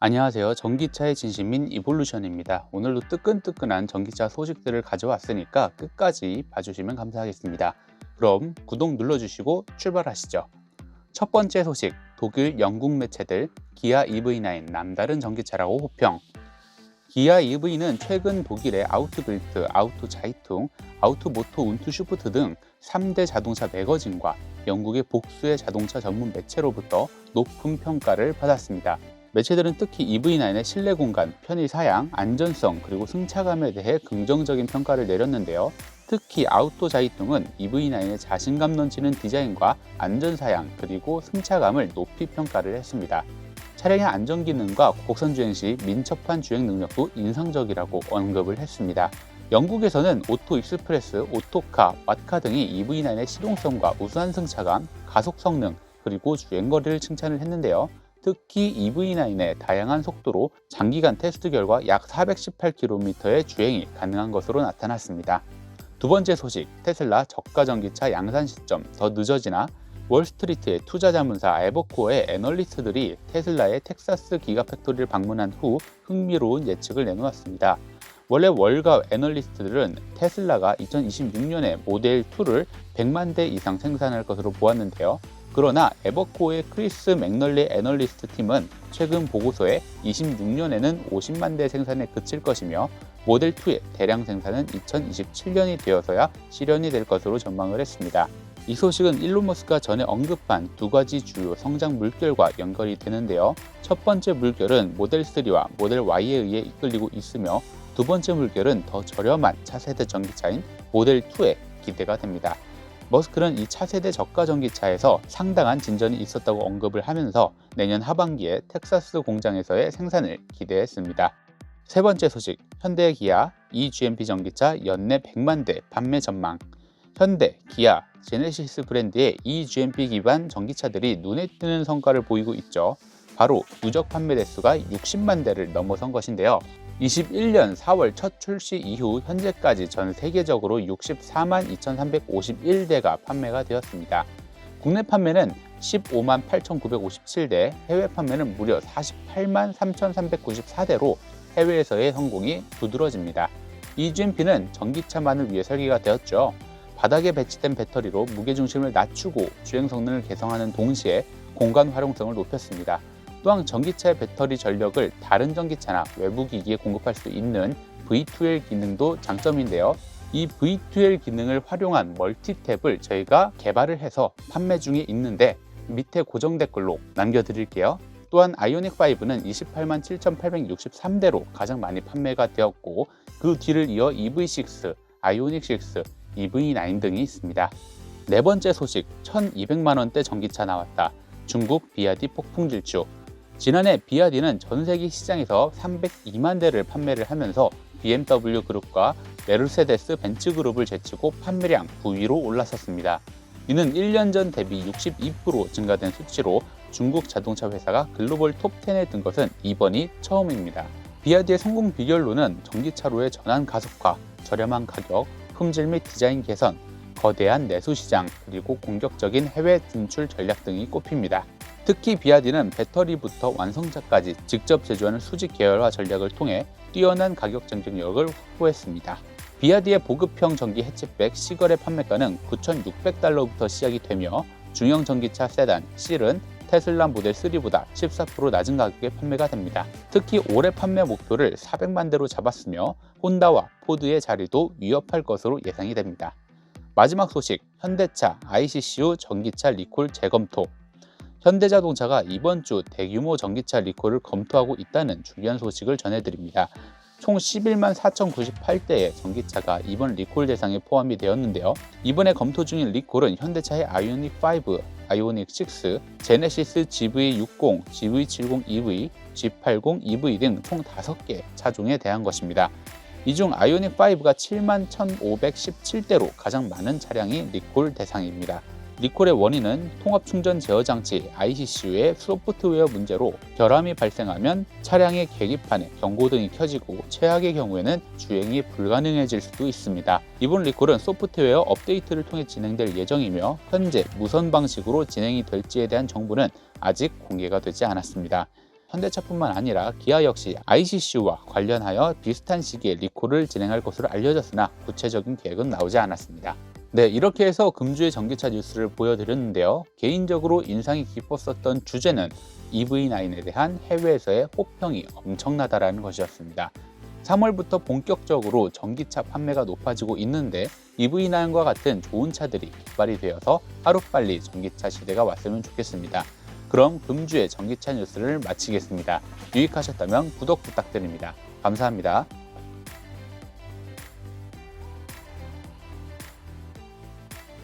안녕하세요. 전기차의 진심인 이볼루션입니다. 오늘도 뜨끈뜨끈한 전기차 소식들을 가져왔으니까 끝까지 봐주시면 감사하겠습니다. 그럼 구독 눌러주시고 출발하시죠. 첫 번째 소식, 독일, 영국 매체들 기아 EV9 남다른 전기차라고 호평. 기아 EV는 최근 독일의 아우토빌트, 아우토자이퉁, 아우토모토 운투슈프트 등 3대 자동차 매거진과 영국의 복수의 자동차 전문 매체로부터 높은 평가를 받았습니다. 매체들은 특히 EV9의 실내 공간, 편의 사양, 안전성, 그리고 승차감에 대해 긍정적인 평가를 내렸는데요. 특히 아우토자이퉁은 EV9의 자신감 넘치는 디자인과 안전사양, 그리고 승차감을 높이 평가를 했습니다. 차량의 안전기능과 곡선주행 시 민첩한 주행 능력도 인상적이라고 언급을 했습니다. 영국에서는 오토 익스프레스, 오토카, 왓카 등이 EV9의 실용성과 우수한 승차감, 가속 성능, 그리고 주행거리를 칭찬을 했는데요. 특히 EV9의 다양한 속도로 장기간 테스트 결과 약 418km의 주행이 가능한 것으로 나타났습니다. 두 번째 소식, 테슬라 저가 전기차 양산 시점 더 늦어지나? 월스트리트의 투자 자문사 에버코어의 애널리스트들이 테슬라의 텍사스 기가팩토리를 방문한 후 흥미로운 예측을 내놓았습니다. 원래 월가 애널리스트들은 테슬라가 2026년에 모델 2를 100만 대 이상 생산할 것으로 보았는데요. 그러나 에버코어의 크리스 맥널리 애널리스트 팀은 최근 보고서에 26년에는 50만 대 생산에 그칠 것이며 모델 2의 대량 생산은 2027년이 되어서야 실현이 될 것으로 전망을 했습니다. 이 소식은 일론 머스크가 전에 언급한 두 가지 주요 성장 물결과 연결이 되는데요. 첫 번째 물결은 모델 3와 모델 Y에 의해 이끌리고 있으며 두 번째 물결은 더 저렴한 차세대 전기차인 모델 2에 기대가 됩니다. 머스크는 이 차세대 저가 전기차에서 상당한 진전이 있었다고 언급을 하면서 내년 하반기에 텍사스 공장에서의 생산을 기대했습니다. 세 번째 소식, 현대 기아 eGMP 전기차 연내 100만 대 판매 전망. 현대, 기아, 제네시스 브랜드의 eGMP 기반 전기차들이 눈에 띄는 성과를 보이고 있죠. 바로 누적 판매 대수가 60만 대를 넘어선 것인데요. 21년 4월 첫 출시 이후 현재까지 전 세계적으로 64만 2,351대가 판매가 되었습니다. 국내 판매는 15만 8,957대, 해외 판매는 무려 48만 3,394대로 해외에서의 성공이 두드러집니다. eGMP는 전기차만을 위해 설계가 되었죠. 바닥에 배치된 배터리로 무게중심을 낮추고 주행 성능을 개선하는 동시에 공간 활용성을 높였습니다. 또한 전기차의 배터리 전력을 다른 전기차나 외부 기기에 공급할 수 있는 V2L 기능도 장점인데요. 이 V2L 기능을 활용한 멀티탭을 저희가 개발을 해서 판매 중에 있는데 밑에 고정 댓글로 남겨드릴게요. 또한 아이오닉5는 28만 7,863대로 가장 많이 판매가 되었고 그 뒤를 이어 EV6, 아이오닉6, EV9 등이 있습니다. 네 번째 소식, 1,200만원대 전기차 나왔다. 중국 비아디 폭풍 질주. 지난해 비아디는 전 세계 시장에서 302만 대를 판매를 하면서 BMW 그룹과 메르세데스 벤츠 그룹을 제치고 판매량 9위로 올라섰습니다. 이는 1년 전 대비 62% 증가된 수치로 중국 자동차 회사가 글로벌 톱10에 든 것은 이번이 처음입니다. 비아디의 성공 비결로는 전기차로의 전환 가속화, 저렴한 가격, 품질 및 디자인 개선, 거대한 내수 시장, 그리고 공격적인 해외 진출 전략 등이 꼽힙니다. 특히 비아디는 배터리부터 완성차까지 직접 제조하는 수직 계열화 전략을 통해 뛰어난 가격 경쟁력을 확보했습니다. 비아디의 보급형 전기 해치백 시걸의 판매가는 9,600달러부터 시작이 되며 중형 전기차 세단 실은 테슬라 모델 3보다 14% 낮은 가격에 판매가 됩니다. 특히 올해 판매 목표를 400만 대로 잡았으며 혼다와 포드의 자리도 위협할 것으로 예상이 됩니다. 마지막 소식, 현대차 ICCU 전기차 리콜 재검토. 현대자동차가 이번 주 대규모 전기차 리콜을 검토하고 있다는 중요한 소식을 전해드립니다. 총 11만 4,098대의 전기차가 이번 리콜 대상에 포함이 되었는데요. 이번에 검토 중인 리콜은 현대차의 아이오닉5, 아이오닉6, 제네시스 GV60, GV70EV, G80EV 등 총 5개 차종에 대한 것입니다. 이 중 아이오닉5가 7만 1,517대로 가장 많은 차량이 리콜 대상입니다. 리콜의 원인은 통합 충전 제어 장치 ICCU의 소프트웨어 문제로 결함이 발생하면 차량의 계기판에 경고등이 켜지고 최악의 경우에는 주행이 불가능해질 수도 있습니다. 이번 리콜은 소프트웨어 업데이트를 통해 진행될 예정이며 현재 무선 방식으로 진행이 될지에 대한 정보는 아직 공개가 되지 않았습니다. 현대차뿐만 아니라 기아 역시 ICC와 관련하여 비슷한 시기에 리콜을 진행할 것으로 알려졌으나 구체적인 계획은 나오지 않았습니다. 네, 이렇게 해서 금주의 전기차 뉴스를 보여드렸는데요. 개인적으로 인상이 깊었었던 주제는 EV9에 대한 해외에서의 호평이 엄청나다라는 것이었습니다. 3월부터 본격적으로 전기차 판매가 높아지고 있는데 EV9과 같은 좋은 차들이 개발이 되어서 하루빨리 전기차 시대가 왔으면 좋겠습니다. 그럼 금주의 전기차 뉴스를 마치겠습니다. 유익하셨다면 구독 부탁드립니다. 감사합니다.